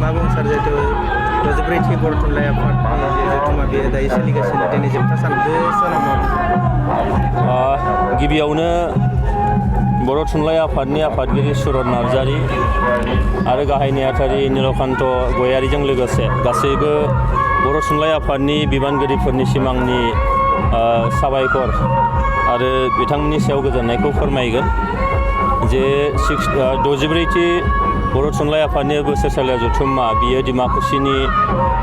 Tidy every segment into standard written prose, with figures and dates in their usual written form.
मा बुंनो सार जिहेतु 24थि बर' थुनलाइ आफाद जथुम्मा बेयो दायो सोलिगासिनो दिनै जोबथा सान बे सानाव गिबियावनो बर' थुनलाइ आफादनि आफादगिरि सुरत नार्जारि आरो गाहाय नेहाथारि नीलकान्त गयारिजों लोगोसे गासैबो बर' थुनलाइ आफादनि बिबानगिरिफोरनि सिमांनि साबायखर आरो बिथांमोननि सायाव गोजोननायखौ फोरमायगोन जे 64थि बर' थुनलाइ आफादनि बोसोरसालिया जथुम्मा बियो डिमाकुसिनि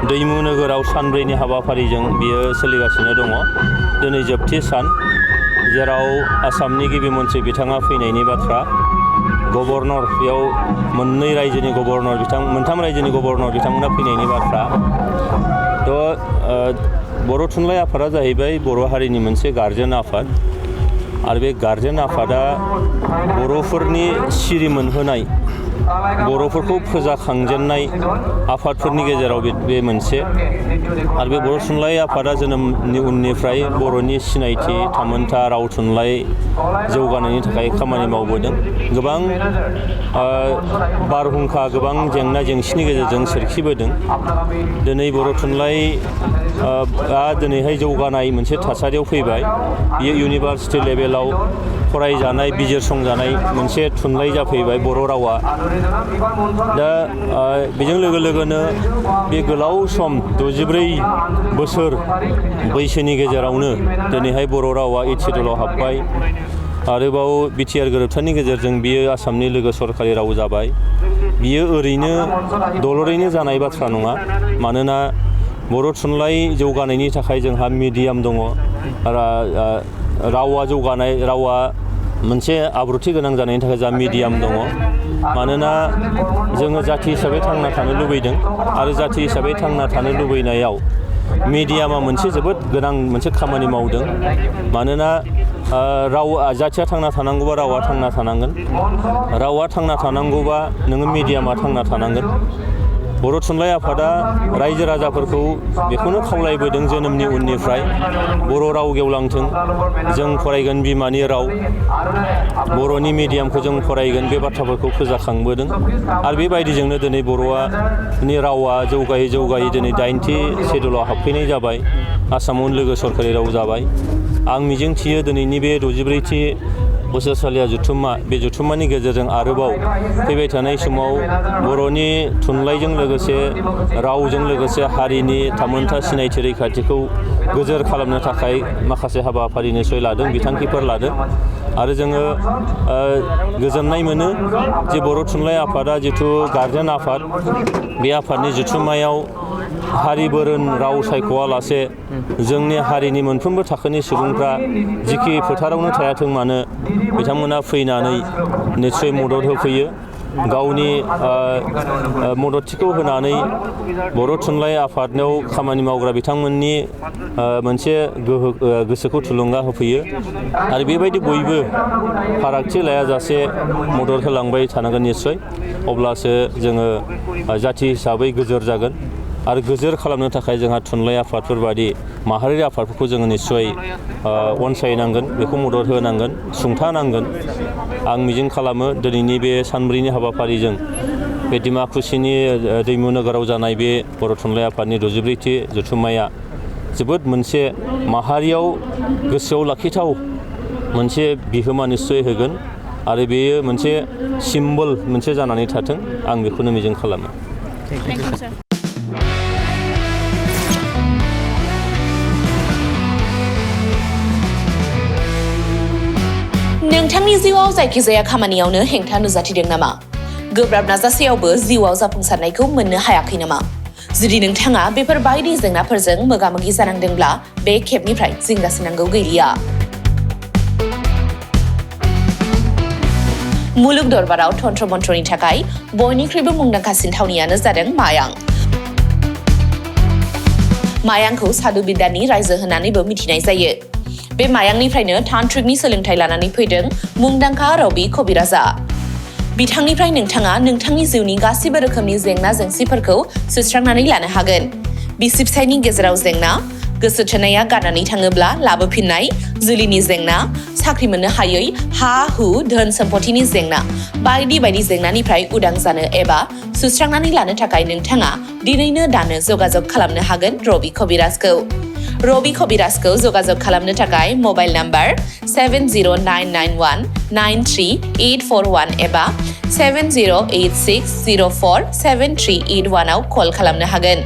दैमु नोगोराव सानब्रैनि हाबाफारिजों बियो सोलिगासिनो दङ दिनै जोबथि सान जेराव आसामनि गिबि मन्थ्रि बिथाङा फैनायनि बाथ्रा गभर्नर बेयाव मोननै रायजोनि गभर्नर मोनथाम रायजोनि गभर्नर बिथांमोना फैनायनि बाथ्रा बर' थुनलाइ आफादा जाहैबाय बर' हारिनि मोनसे गार्जेन आफाद आरो बे गार्जेन आफादा बर'फोरनि सिरि मोनहोनाय बर'फोरखौ फोजाखांजेननाय आफादफोरनि गेजेराव बे मोनसे आरो बे बर' थुनलाइ आफादा जोनोमनि उननिफ्राय बर'नि सिनायथि थामोनथा राव थुनलाइ जौगानायनि थाखाय खामानि मावबोदों गोबां बारहुंखा गोबां जेंना जेंसिनि गेजेरजों सोरखिबोदों दिनै बर' थुनलाइ दिनैहाय जौगानाय मोनसे थासारियाव फैबाय बियो इउनिभार्सिटि लेभेलाव फरायजानाय बिजिरसंजानाय मोनसे थुनलाइ जाफैबाय बर' रावा दा बेजों लोगोनो बे गोलाव सम 64 बोसोर बैसोनि गेजेरावनो दिनैहाय बर' रावा 8 सिडुलाव हाबबाय आरोबाव बिटिआर गोरोबथानि गेजेरजों बियो आसामनि लोगो सरकारि राव जाबाय बियो ओरैनो दलरैनो जानाय बाथ्रा नङा मानोना बर' थुनलाइ जौगानायनि थाखाय जोंहा मिडियाम दङ रावा जौगानाय रावा मोनसे आब्रुथि गोनां जानायनि थाखाय जा मिडियाम दङ मानोना जोङो जाथि हिसाबै थांना थानो लुबैदों आरो जाथि हिसाबै थांना थानो लुबैनायाव मिडियामा मोनसे जोबोद गोनां मोनसे खामानि मावदों मानोना जाथिया थांना थानांगौबा रावा थांना थानांगोन रावा थांना थानांगौबा नोङो मिडियामा थांना थानांगोन बर' थुनलाइ आफादा रायजो राजाफोरखौ बेखौनो खावलायबोदों जोनोमनि उननिफ्राय बर' राव गेवलांथों जों फरायगोन बिमानि राव बर'नि मिडियामखौ जों फरायगोन बे बाथ्राफोरखौ फोजाखांबोदों आरो बेबायदिजोंनो दिनै बर'नि रावा जौगायै दिनै 8थि सिडुलाव हाबफैनाय जाबाय आसामावनो लोगो सरकारि राव जाबाय आं मिजिंथियो दिनैनि बे 64थि बोसोरसालिया जथुम्मा बे जथुम्मानि गेजेरजों आरोबाव फैबाय थानाय समाव बर'नि थुनलाइजों लोगोसे रावजों लोगोसे हारिनि थामोनथा सिनायथि रैखाथिखौ गोजोर खालामनो थाखाय माखासे हाबाफारि निसय लादों बिथांखिफोर लादों आरो जोङो गोजोननाय मोनो जे बर' थुनलाइ आफादा जिथु गार्जेन आफाद बे आफादनि जथुम्मायाव हारि बोरोन राव सायख'वालासे जोंनि हारिनि मोनफ्रोमबो थाखोनि सुबुंफ्रा जिखि फोथारावनो थायाथों मानो बिथांमोना फैनानै निस्सय मदद होफैयो गावनि मददथिखौ होनानै बर' थुनलाइ आफादनाव खामानि मावग्रा बिथांमोननि मोनसे गोसोखौ थुलुंगा होफैयो आरो बेबायदि बयबो फारागथि लायाजासे मदद होलांबाय थानांगोन निस्सय अब्लासो जोङो जाथि हिसाबै गोजोर जागोन आरो गोजोर खालामनो थाखाय जोंहा थुनलाइ आफादफोर बादि माहारियारि आफादफोरखौ जोङो निस्सय अनसायनांगोन बेखौ मदद होनांगोन सुंथानांगोन आं मिजिं खालामो दिनैनि बे सानब्रैनि हाबाफारिजों बे डिमाकुसिनि दैमु नोगोराव जानाय बे बर' थुनलाइ आफादनि 64थि जथुम्माया जोबोद मोनसे माहारियाव गोसोआव लाखिथाव मोनसे बिहोमा निस्सय होगोन आरो बेयो मोनसे सिम्बल मोनसे जानानै थाथों आं बेखौनो मिजिं खालामो। नोंथांनि जिउआव जायखिजाया खामानियावनो हेंथा नुजाथिदों नामा? गोब्राब नाजासेयावबो जिउआव जाफुंसारनायखौ मोननो हायाखै नामा? जुदि नोंथाङा बेफोर बायदि जेंनाफोरजों मोगा-मोगि जानांदोंब्ला बे खेबनिफ्राय जिंगासिनांगौ गैलिया। मुलुग दरबाराव तन्त्र मन्त्रनि थाखाय बयनिख्रुइबो मुंदांखासिन थावनियानो जादों मायां। मायांखौ सादु बिद्यानि रायजो होननानैबो मिथिनाय जायो। बे मायांनिफ्रायनो तान्त्रिकनि सोलोंथाइ लानानै फैदों मुंदांखा रबि कबिराजा। बिथांनिफ्राय नोंथाङा नोंथांनि जिउनि गासिबो रोखोमनि जेंना जेंसिफोरखौ सुस्रांनानै लानो हागोन। बिसि फिसायनि गेजेराव जेंना, गोसो थोनाया गारनानै थाङोब्ला लाबोफिननाय, जुलिनि जेंना, साख्रि मोननो हायै, हा-हु, धोन सम्पथिनि जेंना बायदि बायदि जेंनानिफ्राय उदां जानो एबा सुस्रांनानै लानो थाखाय नोंथाङा दिनैनो दानो जगाजग खालामनो हागोन रबि कबिराजखौ। रबि कबिराजखौ जगाजग खालामनो थाखाय मबाइल नाम्बार 7099193841 एबा 7086047381 आव कल खालामनो हागोन।